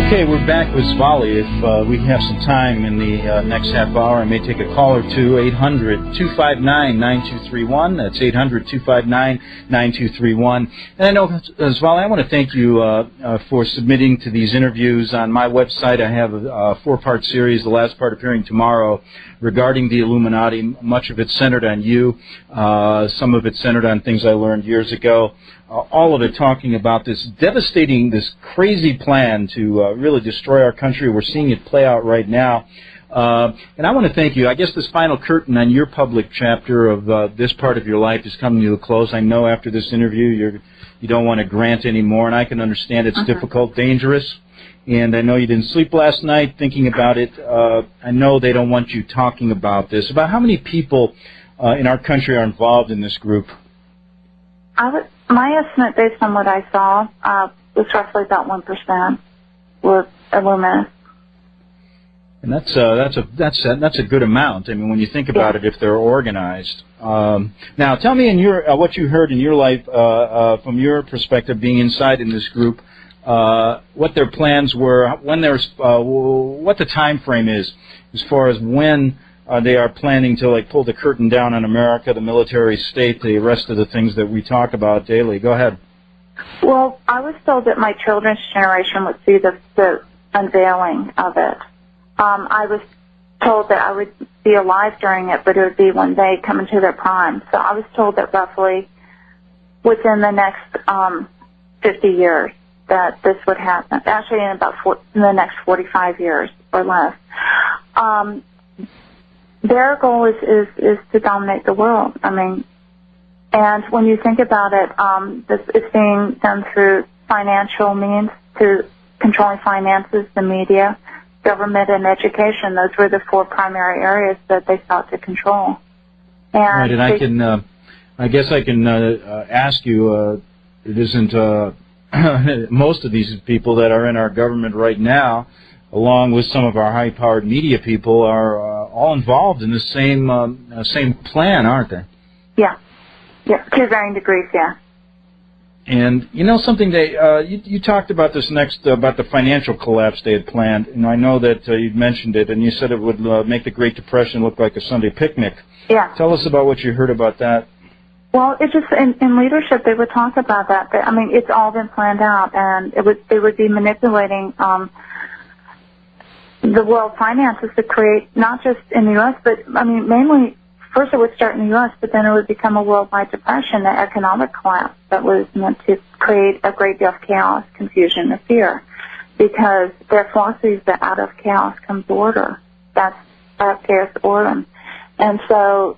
Okay, we're back with Svali. If we have some time in the next half hour, I may take a call or two. 800-259-9231. That's 800-259-9231. And I know, Svali, I want to thank you for submitting to these interviews. On my website, I have a four-part series, the last part appearing tomorrow, regarding the Illuminati. Much of it centered on you. Some of it centered on things I learned years ago. All of it talking about this devastating, this crazy plan to really destroy our country. We're seeing it play out right now. And I want to thank you. I guess this final curtain on your public chapter of this part of your life is coming to a close. I know after this interview you don't want to grant anymore, and I can understand it's difficult, dangerous. And I know you didn't sleep last night thinking about it. I know they don't want you talking about this. About how many people in our country are involved in this group? My estimate, based on what I saw, was roughly about 1% were Illuminists. And that's a good amount. I mean, when you think about it, if they're organized. Now, tell me in your what you heard in your life from your perspective, being inside in this group, what their plans were, when there's what the time frame is as far as when. They are planning to pull the curtain down on America, the military state, the rest of the things that we talk about daily. Go ahead. Well, I was told that my children's generation would see the unveiling of it. I was told that I would be alive during it, but it would be when they come into their prime. So I was told that roughly within the next 50 years that this would happen. Actually, in the next 45 years or less. Their goal is to dominate the world. I mean, and when you think about it, this is being done through financial means, to controlling finances, the media, government, and education. Those were the four primary areas that they sought to control. And right, and I guess I can ask you. It isn't most of these people that are in our government right now, along with some of our high-powered media people, are all involved in the same plan, aren't they? Yeah, to varying degrees, yeah. And you know something, you talked about this about the financial collapse they had planned, and I know that you'd mentioned it, and you said it would make the Great Depression look like a Sunday picnic. Yeah. Tell us about what you heard about that. Well, it's just in leadership they would talk about that. I mean, it's all been planned out, and they would be manipulating the world finances to create, not just in the U.S., but, I mean, mainly, first it would start in the U.S., but then it would become a worldwide depression, an economic collapse that was meant to create a great deal of chaos, confusion, and fear, because their philosophy is that out of chaos comes order. That's chaos order. And so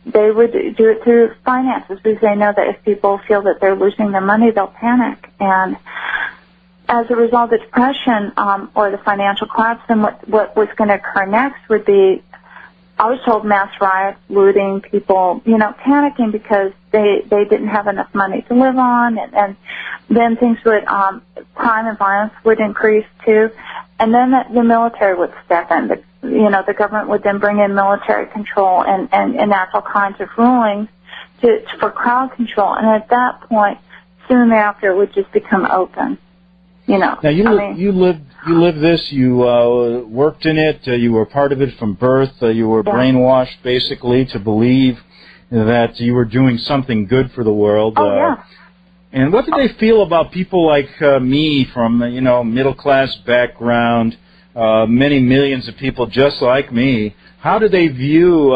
they would do it through finances, because they know that if people feel that they're losing their money, they'll panic. And as a result of the depression or the financial collapse, then what was going to occur next would be, I was told, mass riots, looting, people, panicking because they didn't have enough money to live on, and then things would, crime and violence would increase too, and then the military would step in. The government would then bring in military control and enact all kinds of rulings for crowd control, and at that point, soon thereafter, it would just become open. Now you lived this. You worked in it. You were part of it from birth. You were brainwashed basically to believe that you were doing something good for the world. Oh yeah. And what did they feel about people like me, from middle class background, many millions of people just like me? How did they view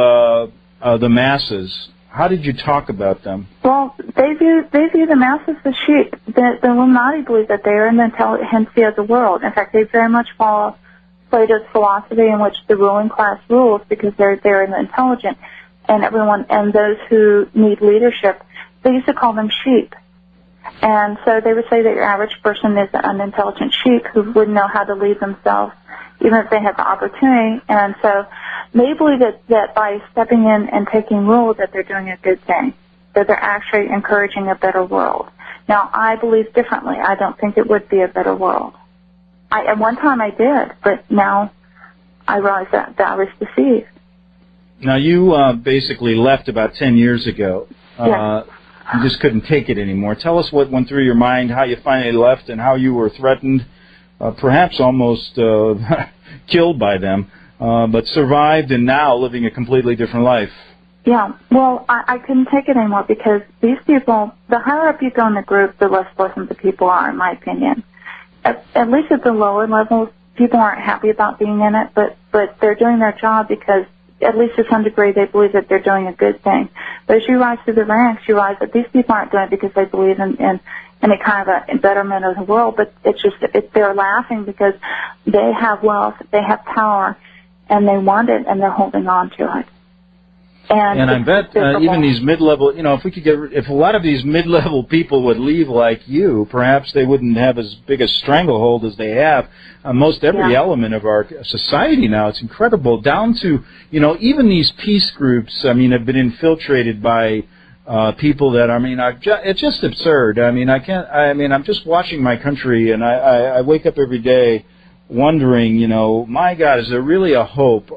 the masses? How did you talk about them? Well, they view the masses as sheep. The Illuminati believe that they are in the intelligentsia of the world. In fact, they very much follow Plato's philosophy, in which the ruling class rules because they're in the intelligent, and those who need leadership, they used to call them sheep. And so they would say that your average person is an unintelligent sheep who wouldn't know how to lead themselves, even if they had the opportunity. And so they believe that by stepping in and taking rule, that they're doing a good thing, that they're actually encouraging a better world. Now, I believe differently. I don't think it would be a better world. At one time I did, but now I realize that I was deceived. Now, you basically left about 10 years ago. Yes. you just couldn't take it anymore. Tell us what went through your mind, how you finally left, and how you were threatened, perhaps almost killed by them, but survived and now living a completely different life. Yeah, well, I couldn't take it anymore because these people, the higher up you go in the group, the less pleasant the people are, in my opinion. At least at the lower levels, people aren't happy about being in it, but they're doing their job because, at least to some degree, they believe that they're doing a good thing. But as you rise through the ranks, you realize that these people aren't doing it because they believe in any kind of a betterment of the world, but they're laughing because they have wealth, they have power, and they want it, and they're holding on to it. And I bet even these mid-level, if a lot of these mid-level people would leave like you, perhaps they wouldn't have as big a stranglehold as they have on most every element of our society now. It's incredible, down to, even these peace groups, have been infiltrated by people that, it's just absurd. I'm just watching my country, and I wake up every day wondering, my God, is there really a hope?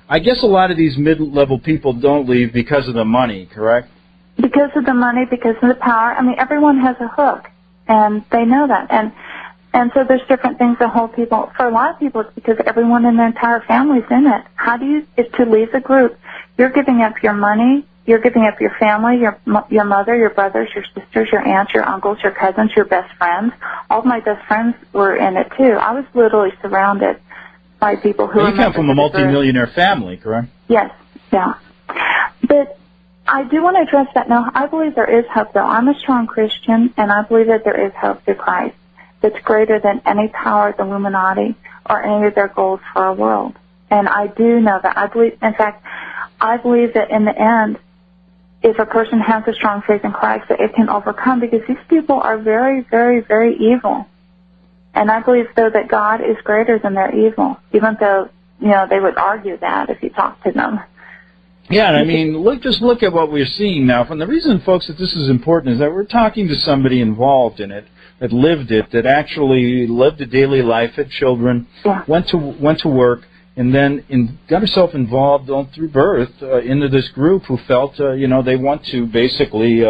I guess a lot of these mid-level people don't leave because of the money, correct? Because of the money, because of the power. Everyone has a hook, and they know that. And so there's different things that hold people. For a lot of people, it's because everyone in their entire family's in it. Is to leave the group, you're giving up your money, you're giving up your family, your mother, your brothers, your sisters, your aunts, your uncles, your cousins, your best friends. All of my best friends were in it, too. I was literally surrounded by people who. You come from a multimillionaire family, correct? Yes, yeah. But I do want to address that now. I believe there is hope, though. I'm a strong Christian, and I believe that there is hope through Christ that's greater than any power of the Illuminati or any of their goals for our world. And I do know that. I believe that in the end, if a person has a strong faith in Christ, that it can overcome, because these people are very, very, very evil. And I believe, though, that God is greater than their evil, even though, they would argue that if you talk to them. Yeah, and just look at what we're seeing now. And the reason, folks, that this is important is that we're talking to somebody involved in it, that lived it, that actually lived a daily life, had children, went to work, and then got herself involved through birth into this group who felt, they want to basically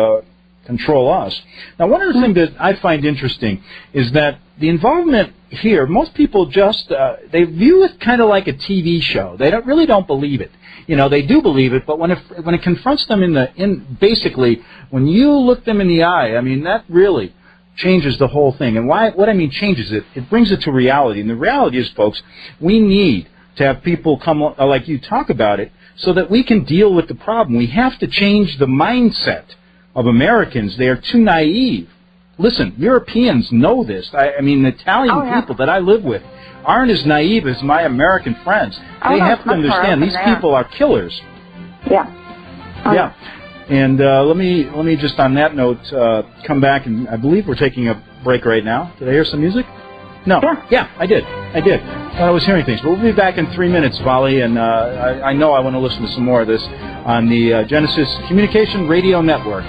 control us. Now, one of the things that I find interesting is that the involvement here, most people just, they view it kind of like a TV show. They really don't believe it. They do believe it, but when it confronts them basically, when you look them in the eye, that really changes the whole thing. And what I mean changes it, it brings it to reality. And the reality is, folks, we need to have people come like you talk about it so that we can deal with the problem. We have to change the mindset of Americans. They are too naive. Listen, Europeans know this. The Italian people that I live with aren't as naive as my American friends. They have to understand these people are killers. Yeah. Yeah. And let me just on that note come back, and I believe we're taking a break right now. Did I hear some music? No. Yeah, I did. I was hearing things. But we'll be back in 3 minutes, Vali, and I know I want to listen to some more of this on the Genesis Communication Radio Network.